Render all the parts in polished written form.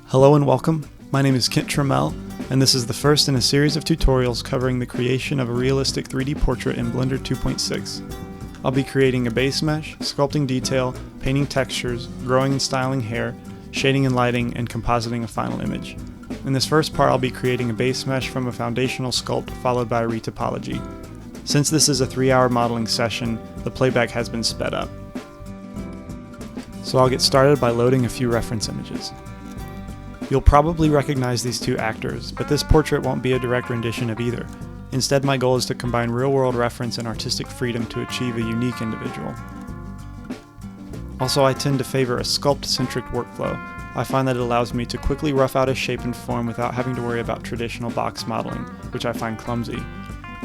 Hello and welcome. My name is Kent Trammell, and this is the first in a series of tutorials covering the creation of a realistic 3D portrait in Blender 2.6. I'll be creating a base mesh, sculpting detail, painting textures, growing and styling hair, shading and lighting, and compositing a final image. In this first part, I'll be creating a base mesh from a foundational sculpt followed by a retopology. Since this is a 3-hour modeling session, the playback has been sped up. So I'll get started by loading a few reference images. You'll probably recognize these two actors, but this portrait won't be a direct rendition of either. Instead, my goal is to combine real-world reference and artistic freedom to achieve a unique individual. Also, I tend to favor a sculpt-centric workflow. I find that it allows me to quickly rough out a shape and form without having to worry about traditional box modeling, which I find clumsy.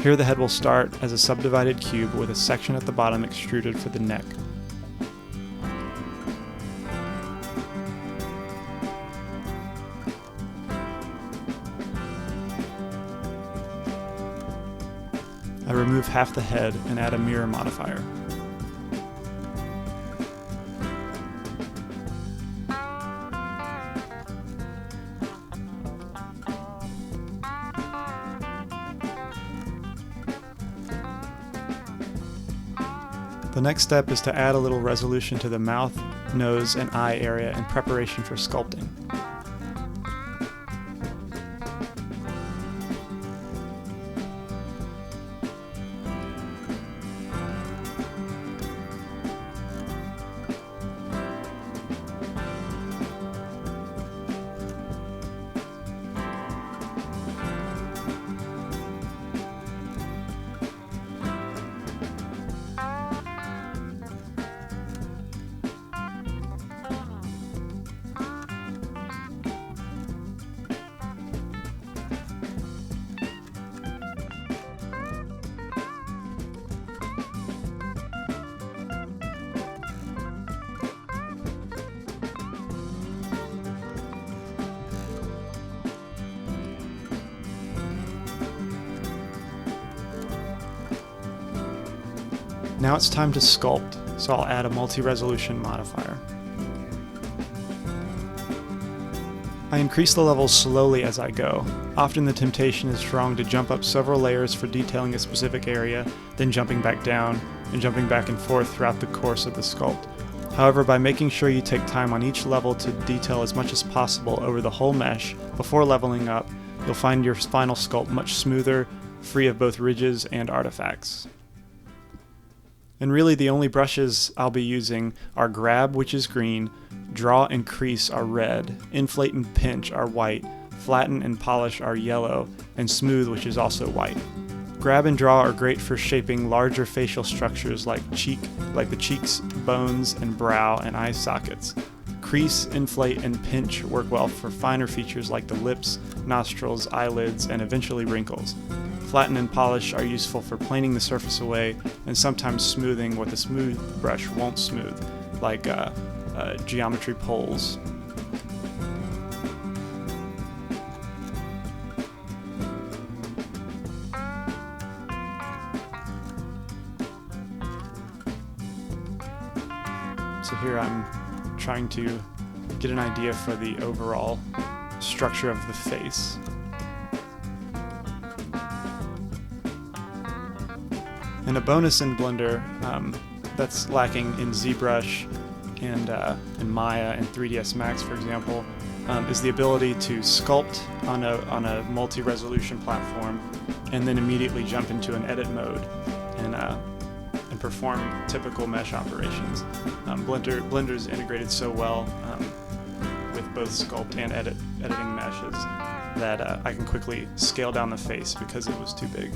Here the head will start as a subdivided cube with a section at the bottom extruded for the neck. I remove half the head and add a mirror modifier. The next step is to add a little resolution to the mouth, nose, and eye area in preparation for sculpting. Now it's time to sculpt, so I'll add a multi-resolution modifier. I increase the levels slowly as I go. Often the temptation is strong to jump up several layers for detailing a specific area, then jumping back down, and jumping back and forth throughout the course of the sculpt. However, by making sure you take time on each level to detail as much as possible over the whole mesh before leveling up, you'll find your final sculpt much smoother, free of both ridges and artifacts. And really the only brushes I'll be using are Grab, which is green, Draw and Crease are red, Inflate and Pinch are white, Flatten and Polish are yellow, and Smooth, which is also white. Grab and Draw are great for shaping larger facial structures like the cheeks, bones, and brow and eye sockets. Crease, Inflate, and Pinch work well for finer features like the lips, nostrils, eyelids, and eventually wrinkles. Flatten and Polish are useful for planing the surface away and sometimes smoothing what the smooth brush won't smooth, like geometry poles. So here I'm trying to get an idea for the overall structure of the face. And a bonus in Blender that's lacking in ZBrush and Maya and 3ds Max, for example, is the ability to sculpt on a multi-resolution platform and then immediately jump into an edit mode and perform typical mesh operations. Blender's integrated so well with both sculpt and editing meshes that I can quickly scale down the face because it was too big.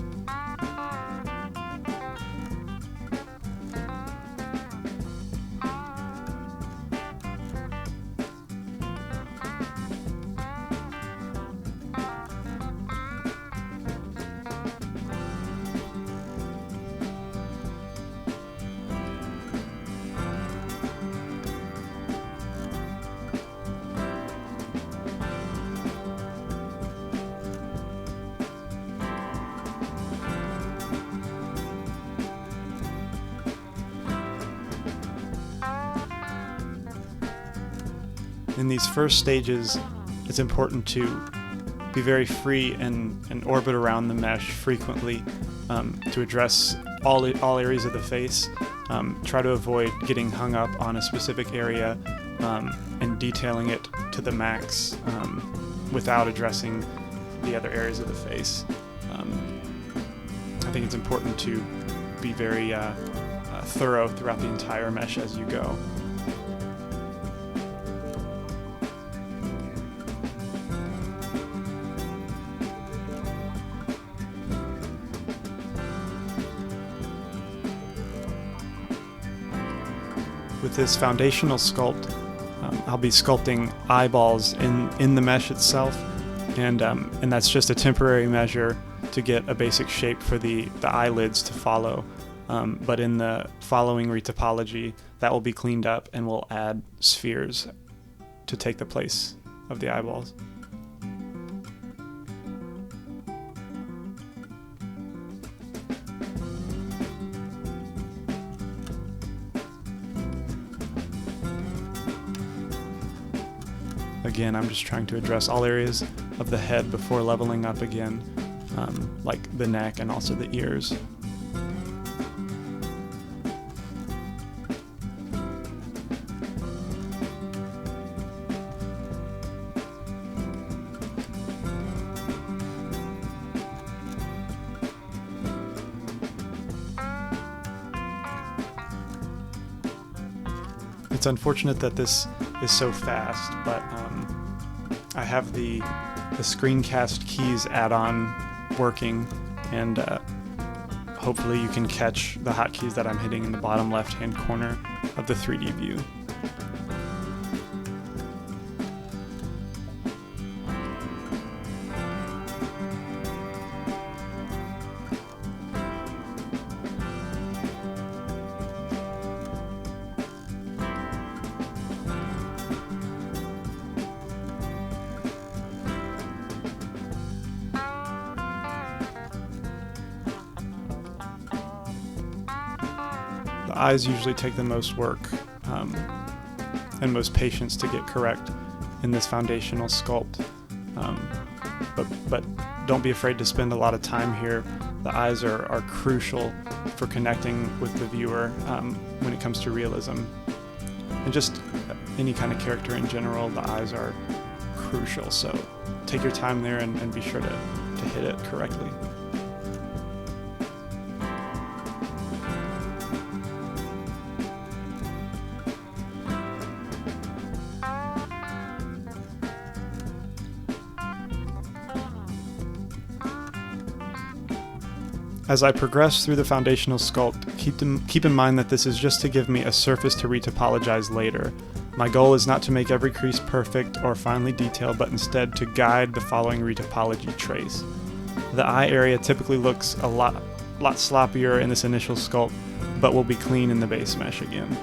In these first stages, it's important to be very free and orbit around the mesh frequently to address all areas of the face. Try to avoid getting hung up on a specific area and detailing it to the max without addressing the other areas of the face. I think it's important to be very thorough throughout the entire mesh as you go. With this foundational sculpt, I'll be sculpting eyeballs in the mesh itself, and that's just a temporary measure to get a basic shape for the eyelids to follow. But in the following retopology, that will be cleaned up and we'll add spheres to take the place of the eyeballs. Again, I'm just trying to address all areas of the head before leveling up again, like the neck and also the ears. It's unfortunate that this is so fast, but I have the screencast keys add-on working, and hopefully you can catch the hotkeys that I'm hitting in the bottom left-hand corner of the 3D view. The eyes usually take the most work and most patience to get correct in this foundational sculpt, but don't be afraid to spend a lot of time here. The eyes are crucial for connecting with the viewer when it comes to realism, and just any kind of character in general. The eyes are crucial, so take your time there and be sure to hit it correctly. As I progress through the foundational sculpt, keep in mind that this is just to give me a surface to retopologize later. My goal is not to make every crease perfect or finely detailed, but instead to guide the following retopology trace. The eye area typically looks a lot sloppier in this initial sculpt, but will be clean in the base mesh again.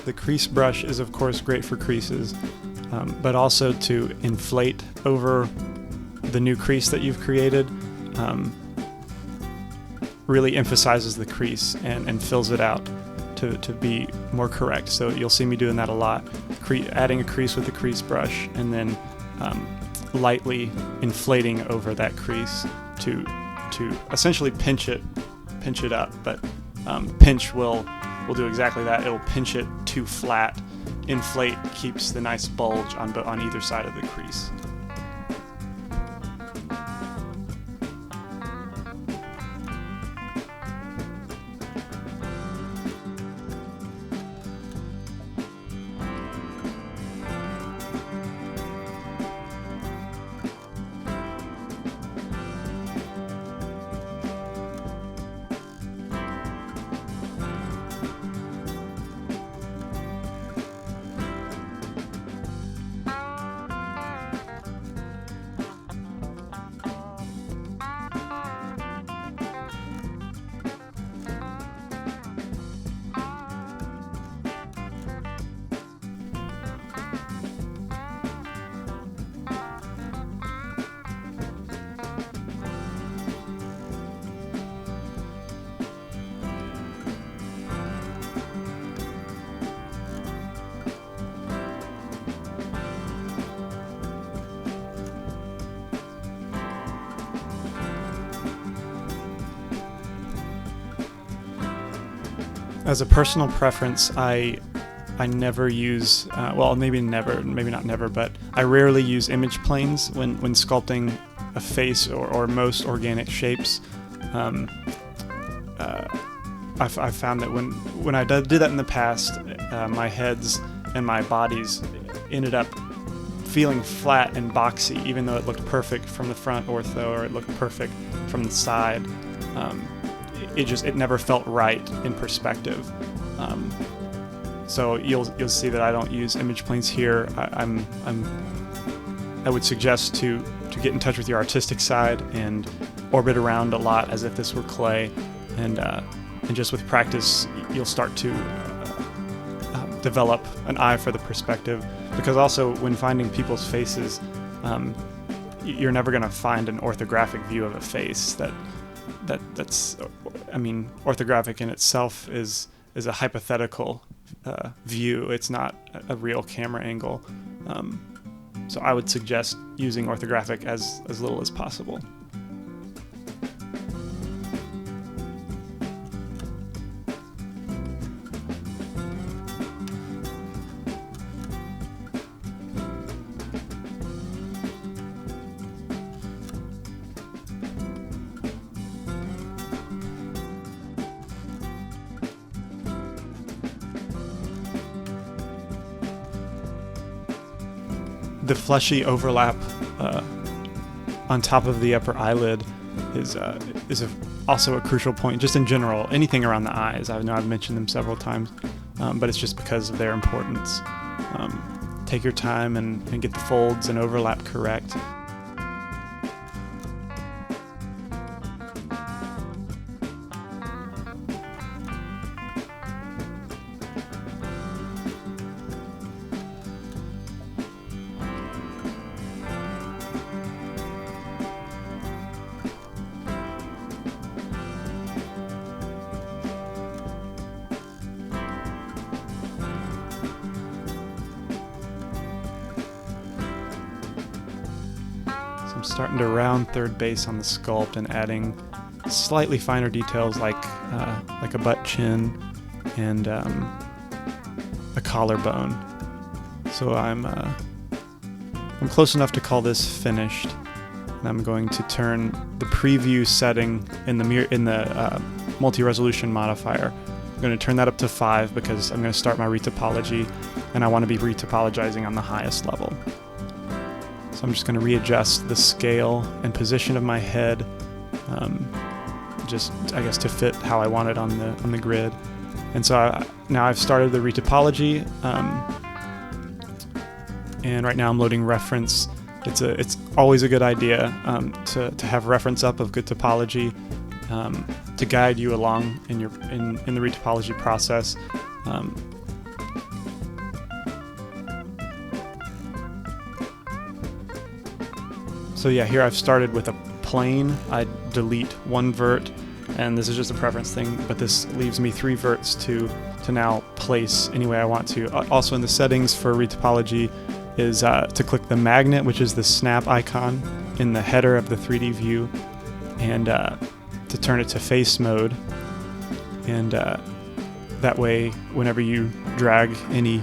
The crease brush is of course great for creases, but also to inflate over the new crease that you've created really emphasizes the crease and fills it out to be more correct. So you'll see me doing that a lot, adding a crease with the crease brush and then lightly inflating over that crease to essentially pinch it up, but pinch will do exactly that. It'll pinch it too flat. Inflate keeps the nice bulge on either side of the crease. As a personal preference, I never use, well, maybe not never, but I rarely use image planes when sculpting a face or most organic shapes. I've found that when I did that in the past, my heads and my bodies ended up feeling flat and boxy, even though it looked perfect from the front ortho or it looked perfect from the side. It never felt right in perspective. So you'll see that I don't use image planes here. I would suggest to get in touch with your artistic side and orbit around a lot as if this were clay, and just with practice you'll start to develop an eye for the perspective, because also when finding people's faces, you're never going to find an orthographic view of a face that's I mean, orthographic in itself is a hypothetical view. It's not a real camera angle. So I would suggest using orthographic as little as possible. The fleshy overlap on top of the upper eyelid is also a crucial point, just in general. Anything around the eyes, I know I've mentioned them several times, but it's just because of their importance. Take your time and get the folds and overlap correct. I'm starting to round third base on the sculpt and adding slightly finer details like a butt chin and a collarbone. So I'm close enough to call this finished, and I'm going to turn the preview setting in the multi-resolution modifier. I'm going to turn that up to 5 because I'm going to start my retopology, and I want to be retopologizing on the highest level. So I'm just going to readjust the scale and position of my head, just I guess to fit how I want it on the grid. And so now I've started the retopology, and right now I'm loading reference. It's always a good idea to have reference up of good topology to guide you along in the retopology process. So yeah, here I've started with a plane. I delete one vert, and this is just a preference thing, but this leaves me 3 verts to now place any way I want to. Also in the settings for retopology is to click the magnet, which is the snap icon in the header of the 3D view, and to turn it to face mode. And that way, whenever you drag any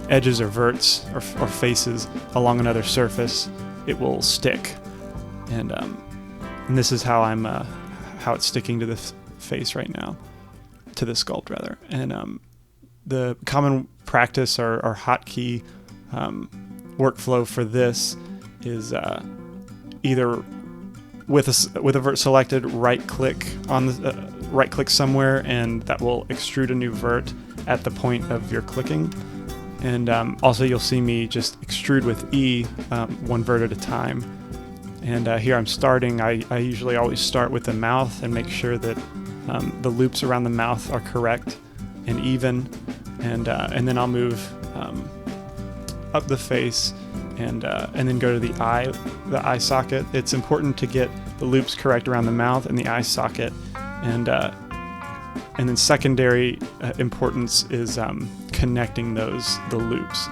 edges or verts or faces along another surface, it will stick. And this is how how it's sticking to the face right now, to the sculpt rather. And the common practice or hotkey workflow for this is either with a vert selected, right click somewhere, and that will extrude a new vert at the point of your clicking. And also you'll see me just extrude with E, 1 vert at a time. And here I'm starting. I usually always start with the mouth and make sure that the loops around the mouth are correct and even, and then I'll move up the face and then go to the eye socket. It's important to get the loops correct around the mouth and the eye socket, and then secondary importance is connecting the loops.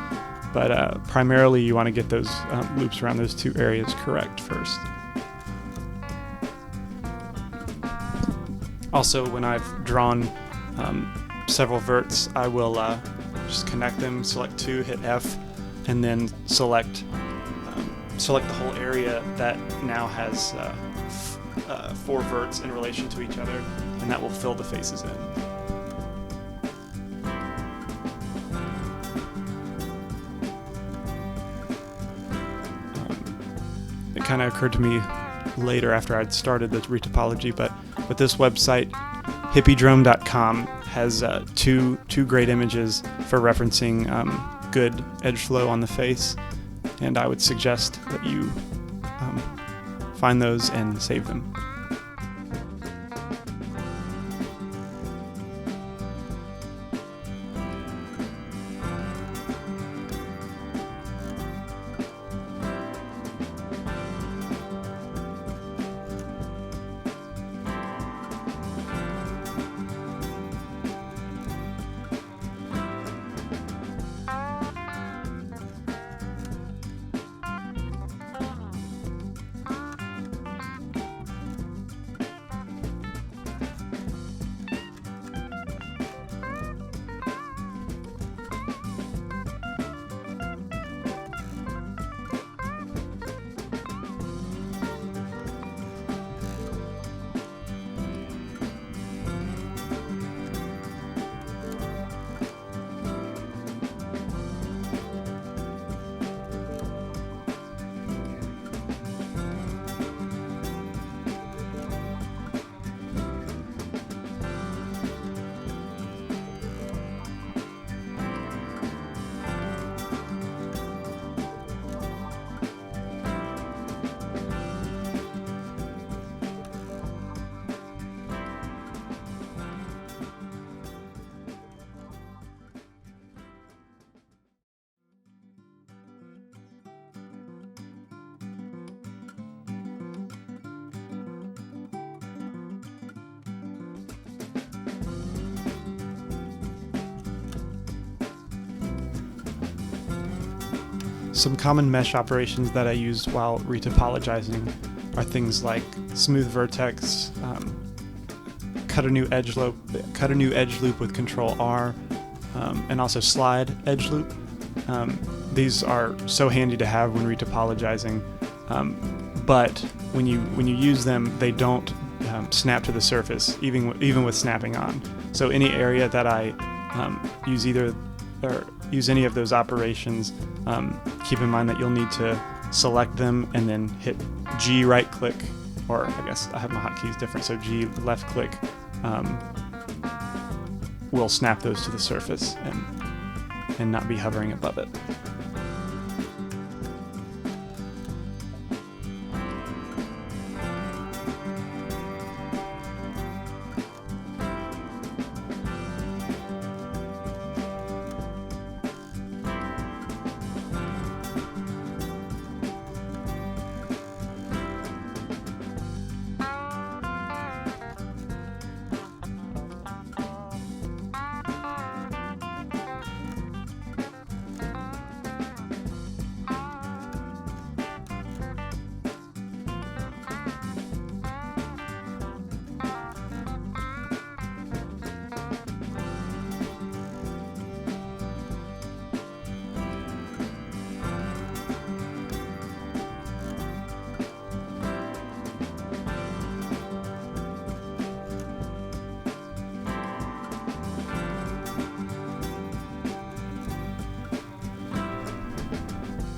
But primarily you want to get those loops around those 2 areas correct first. Also, when I've drawn several verts, I will just connect them, select 2, hit F, and then select the whole area that now has 4 verts in relation to each other, and that will fill the faces in. It kind of occurred to me later after I'd started the Retopology, but with this website, hippiedrome.com has two great images for referencing good edge flow on the face, and I would suggest that you find those and save them. Some common mesh operations that I use while retopologizing are things like smooth vertex, cut a new edge loop with Control R, and also slide edge loop. These are so handy to have when retopologizing, but when you use them, they don't snap to the surface, even with snapping on. So any area that I use any of those operations, keep in mind that you'll need to select them and then hit G right click, or I guess I have my hotkeys different, so G left click will snap those to the surface and not be hovering above it.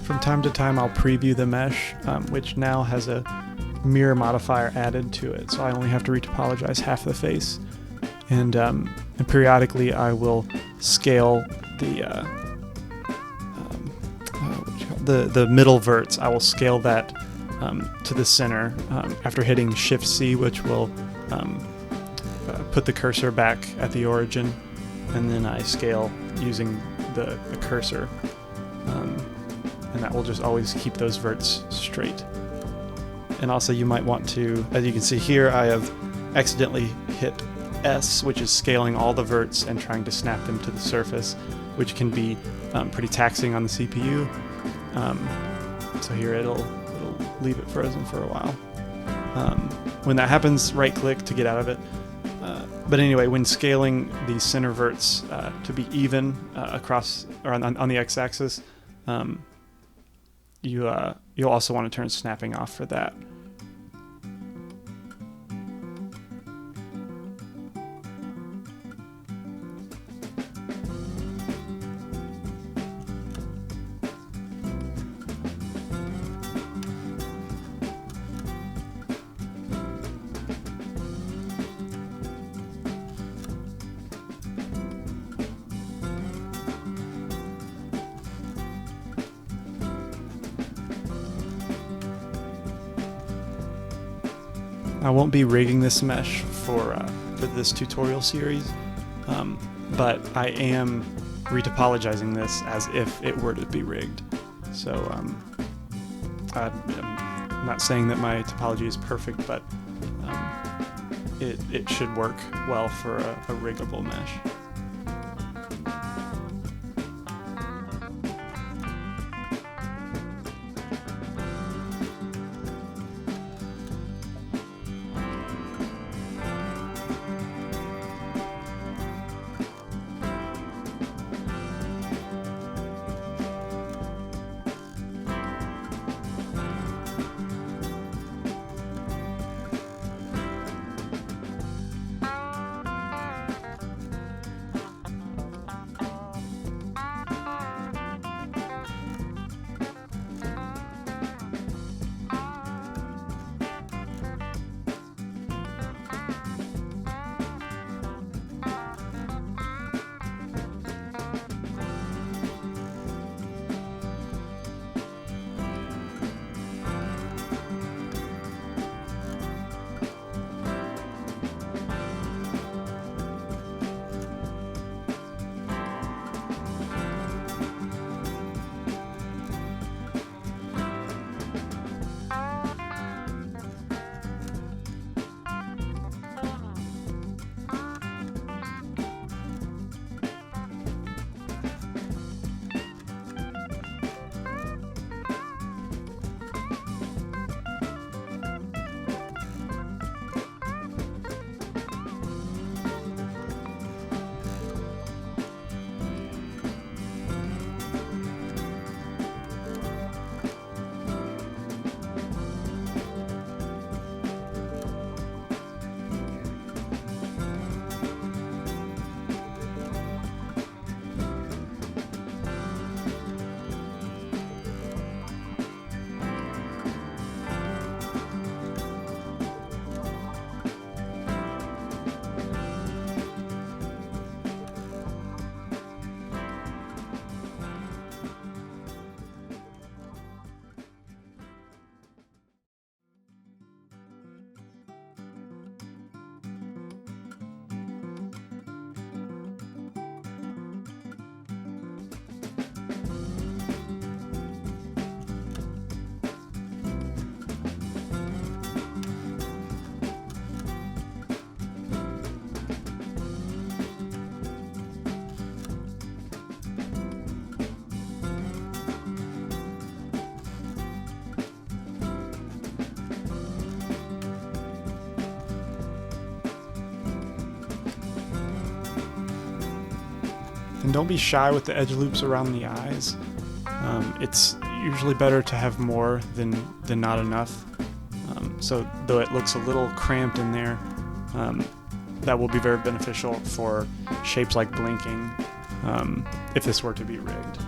From time to time I'll preview the mesh, which now has a mirror modifier added to it, so I only have to retopologize half the face. And periodically I will scale the middle verts. I will scale that to the center after hitting Shift C, which will put the cursor back at the origin, and then I scale using the cursor. And that will just always keep those verts straight. And also you might want to, as you can see here, I have accidentally hit S, which is scaling all the verts and trying to snap them to the surface, which can be pretty taxing on the CPU. So here it'll leave it frozen for a while. When that happens, right click to get out of it, But anyway, when scaling the center verts to be even across or on the x-axis, you'll also want to turn snapping off for that. I won't be rigging this mesh for this tutorial series, but I am retopologizing this as if it were to be rigged. So I'm not saying that my topology is perfect, but it should work well for a riggable mesh. And don't be shy with the edge loops around the eyes. It's usually better to have more than not enough. So though it looks a little cramped in there, that will be very beneficial for shapes like blinking if this were to be rigged.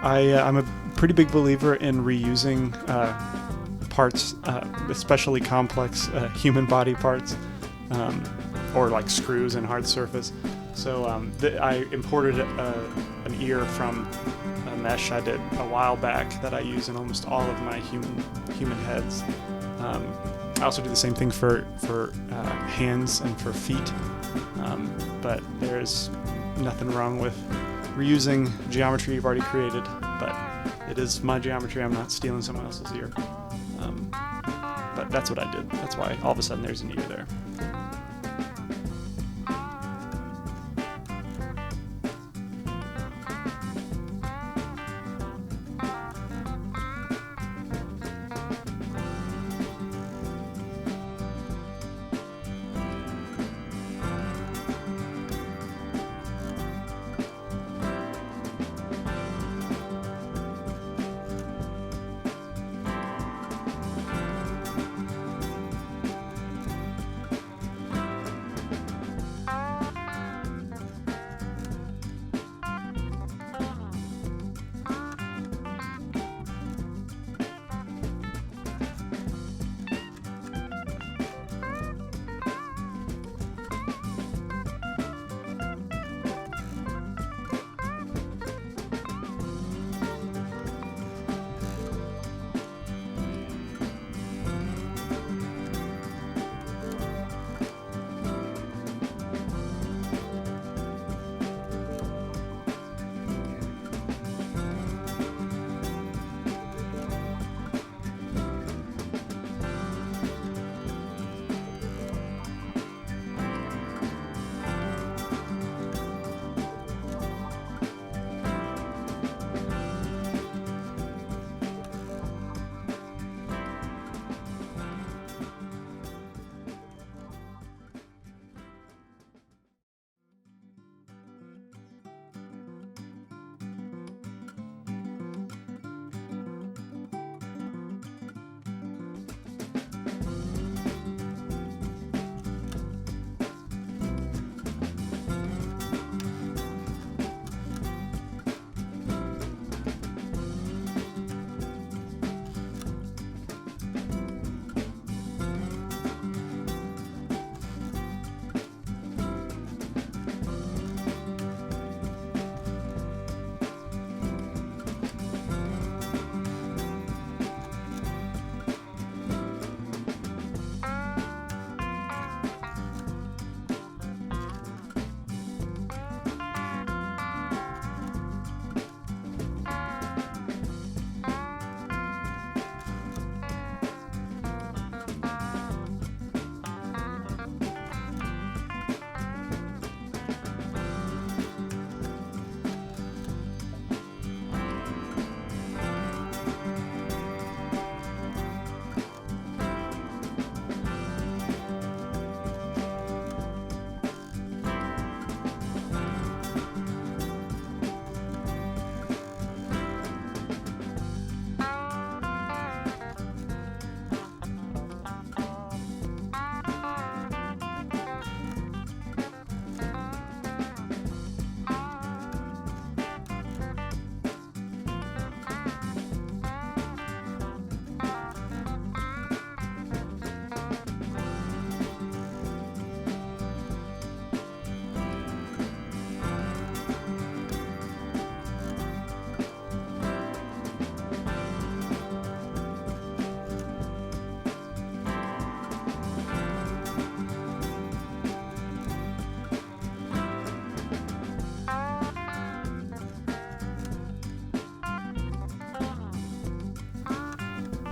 I'm a pretty big believer in reusing parts, especially complex human body parts, or like screws and hard surface. So I imported an ear from a mesh I did a while back that I use in almost all of my human heads. I also do the same thing for hands and for feet, but there's nothing wrong with reusing geometry you've already created, but it is my geometry. I'm not stealing someone else's ear. But that's what I did. That's why all of a sudden there's an ear there.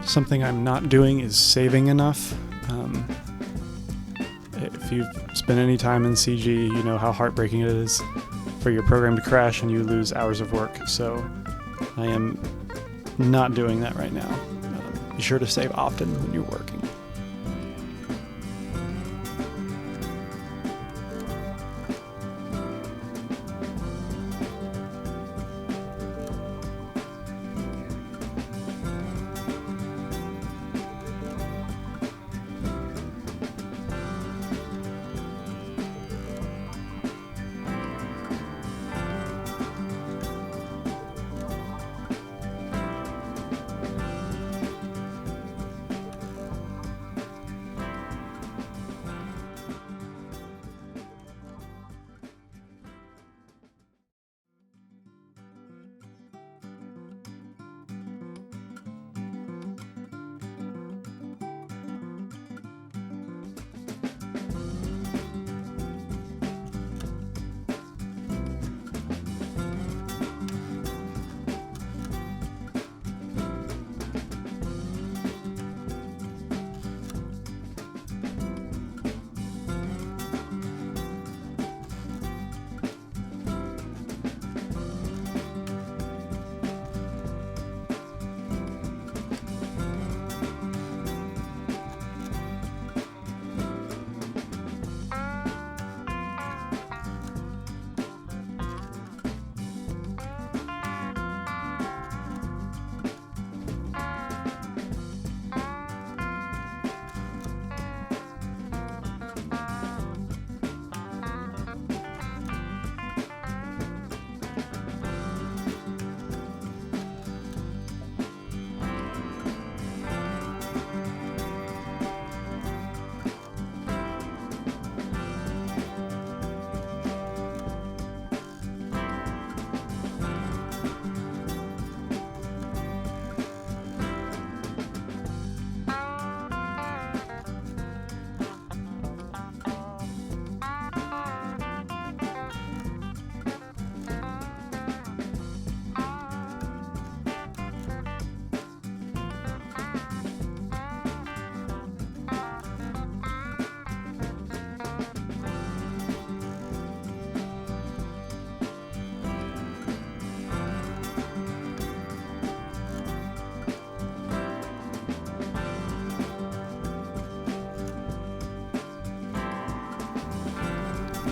Something I'm not doing is saving enough. If you've spent any time in CG, you know how heartbreaking it is for your program to crash and you lose hours of work. So I am not doing that right now. Be sure to save often when you're working.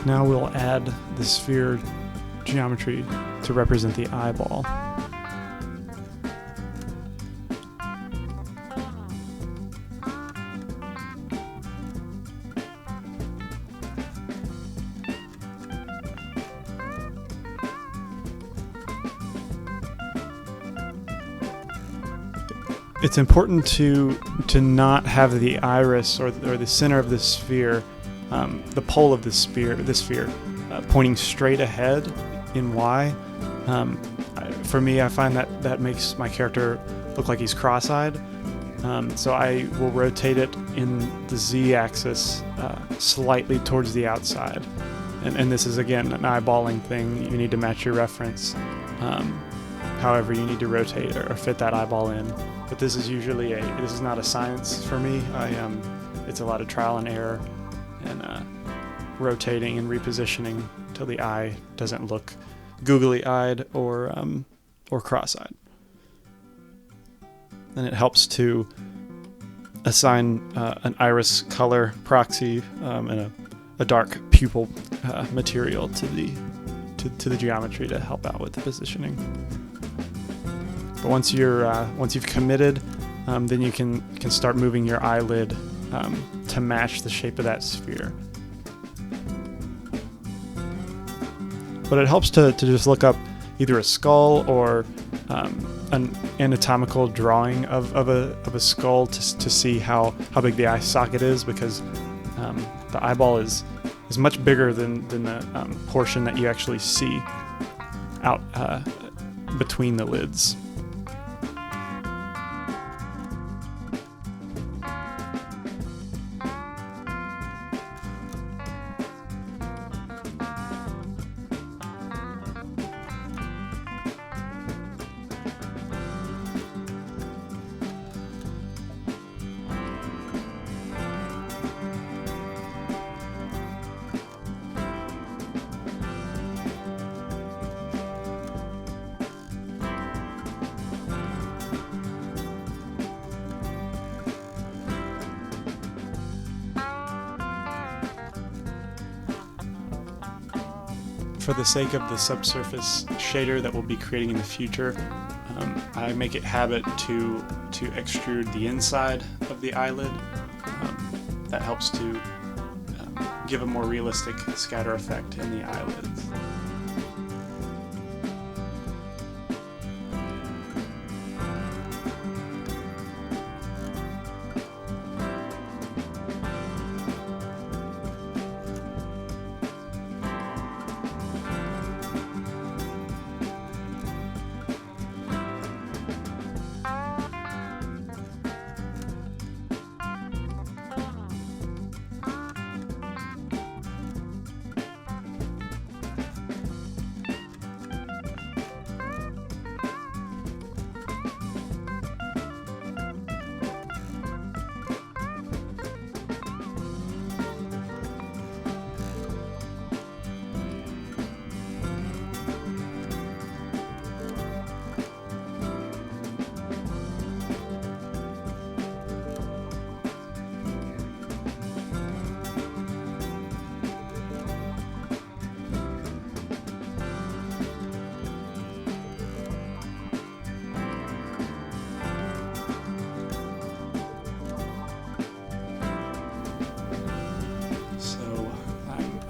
Now we'll add the sphere geometry to represent the eyeball. It's important to not have the iris or the center of the sphere, the pole of the sphere, pointing straight ahead in Y. For me, I find that makes my character look like he's cross-eyed. So I will rotate it in the Z-axis slightly towards the outside. And this is, again, an eyeballing thing. You need to match your reference. However, you need to rotate or fit that eyeball in. But this is usually this is not a science for me. It's a lot of trial and error and rotating and repositioning till the eye doesn't look googly-eyed or cross-eyed. And it helps to assign an iris color proxy and a dark pupil material to the geometry to help out with the positioning. But once you've committed, then you can start moving your eyelid to match the shape of that sphere. But it helps to just look up either a skull or an anatomical drawing of a skull to see how big the eye socket is, because the eyeball is much bigger than the portion that you actually see out between the lids. For the sake of the subsurface shader that we'll be creating in the future, I make it habit to extrude the inside of the eyelid. That helps to give a more realistic scatter effect in the eyelids.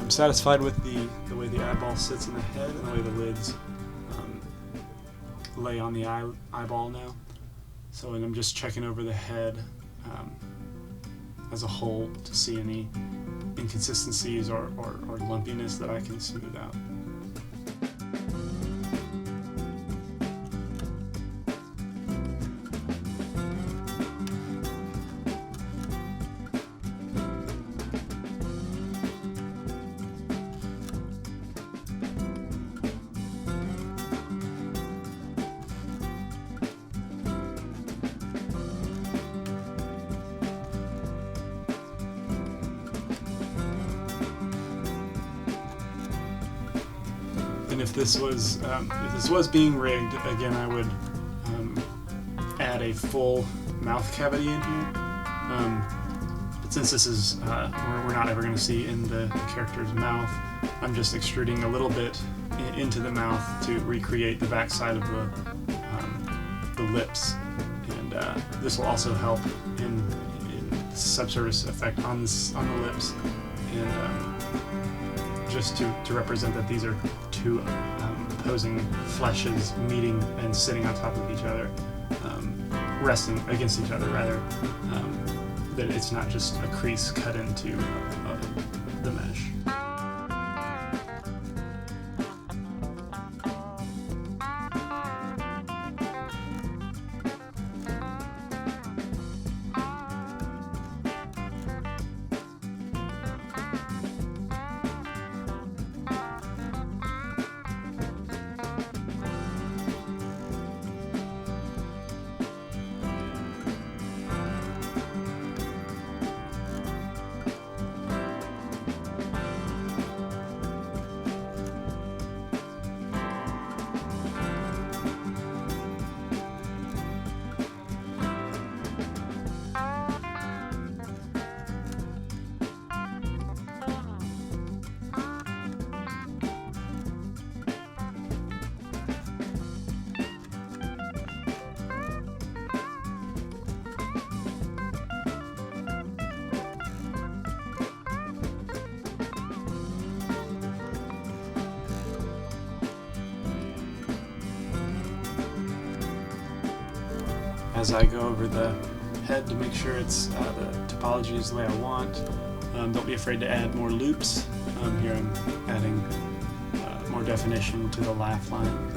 Satisfied with the way the eyeball sits in the head and the way the lids lay on the eyeball now. So, and I'm just checking over the head as a whole to see any inconsistencies or lumpiness that I can smooth out. And if this was being rigged, again, I would add a full mouth cavity in here. But since this is, we're not ever going to see in the character's mouth, I'm just extruding a little bit into the mouth to recreate the backside of the lips, and this will also help in subsurface effect on the lips, and just to represent that these are two opposing fleshes meeting and sitting on top of each other, resting against each other rather, that it's not just a crease cut into the mesh. As I go over the head to make sure it's the topology is the way I want. Don't be afraid to add more loops. Here I'm adding more definition to the laugh line.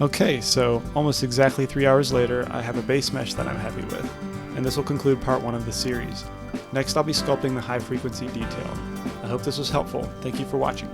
Okay, so almost exactly 3 hours later, I have a base mesh that I'm happy with, and this will conclude part 1 of the series. Next I'll be sculpting the high frequency detail. I hope this was helpful. Thank you for watching.